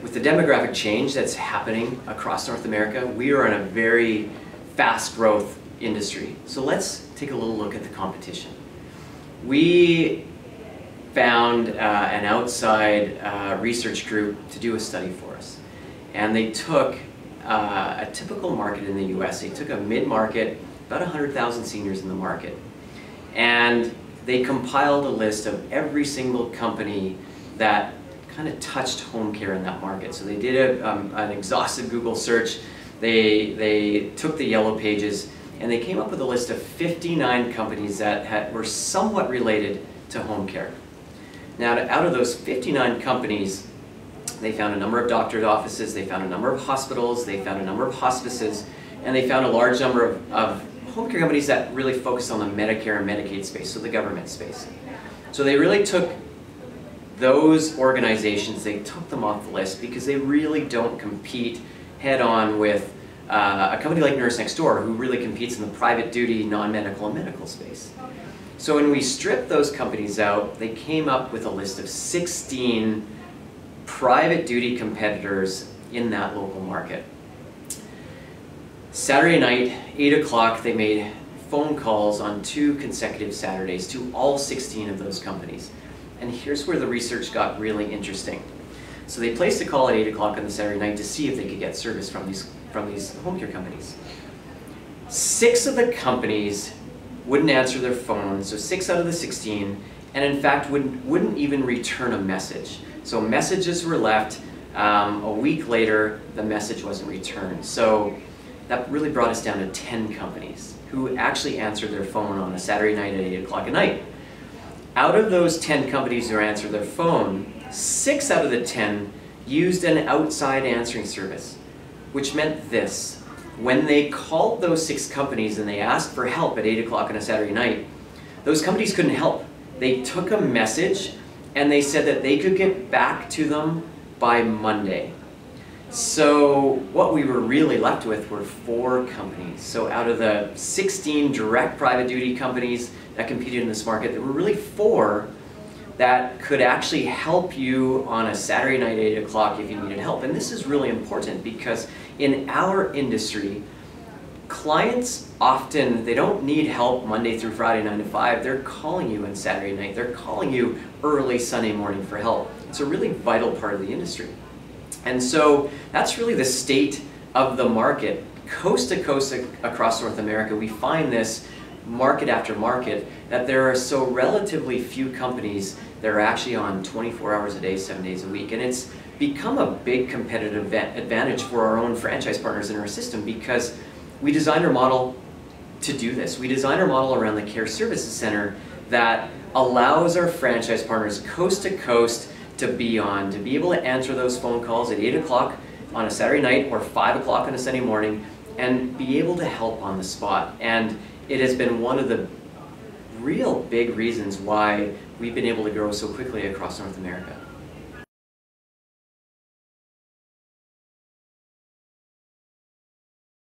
with the demographic change that's happening across North America, we are in a very fast growth industry. So let's take a little look at the competition. We found an outside research group to do a study for us. And they took a typical market in the US. They took a mid-market, about 100,000 seniors in the market. And they compiled a list of every single company that kind of touched home care in that market. So they did an exhaustive Google search. They took the yellow pages and they came up with a list of 59 companies that were somewhat related to home care. Now, out of those 59 companies, they found a number of doctor's offices, they found a number of hospitals, they found a number of hospices, and they found a large number of home care companies that really focused on the Medicare and Medicaid space, so the government space. So they really took those organizations, they took them off the list because they really don't compete head-on with a company like Nurse Next Door, who really competes in the private duty, non-medical, and medical space. So when we stripped those companies out, they came up with a list of 16 private duty competitors in that local market. Saturday night, 8 o'clock, they made phone calls on 2 consecutive Saturdays to all 16 of those companies. And here's where the research got really interesting. So they placed a call at 8 o'clock on the Saturday night to see if they could get service from these home care companies. 6 of the companies wouldn't answer their phone, so 6 out of the 16, and in fact wouldn't even return a message. So messages were left, a week later the message wasn't returned. So that really brought us down to 10 companies who actually answered their phone on a Saturday night at 8 o'clock at night. Out of those 10 companies who answered their phone, 6 out of the 10 used an outside answering service, which meant this. When they called those 6 companies and they asked for help at 8 o'clock on a Saturday night, those companies couldn't help. They took a message and they said that they could get back to them by Monday. So what we were really left with were 4 companies. So out of the 16 direct private duty companies that competed in this market, there were really 4 that could actually help you on a Saturday night at 8 o'clock if you needed help. And this is really important because in our industry, clients often, they don't need help Monday through Friday 9 to 5. They're calling you on Saturday night. They're calling you early Sunday morning for help. It's a really vital part of the industry. And so that's really the state of the market. Coast to coast across North America, we find this market after market that there are so relatively few companies that are actually on 24 hours a day, 7 days a week. And it's become a big competitive advantage for our own franchise partners in our system because we designed our model to do this. We designed our model around the Care Services Center that allows our franchise partners coast to coast to be able to answer those phone calls at 8 o'clock on a Saturday night or 5 o'clock on a Sunday morning and be able to help on the spot. And it has been one of the real big reasons why we've been able to grow so quickly across North America.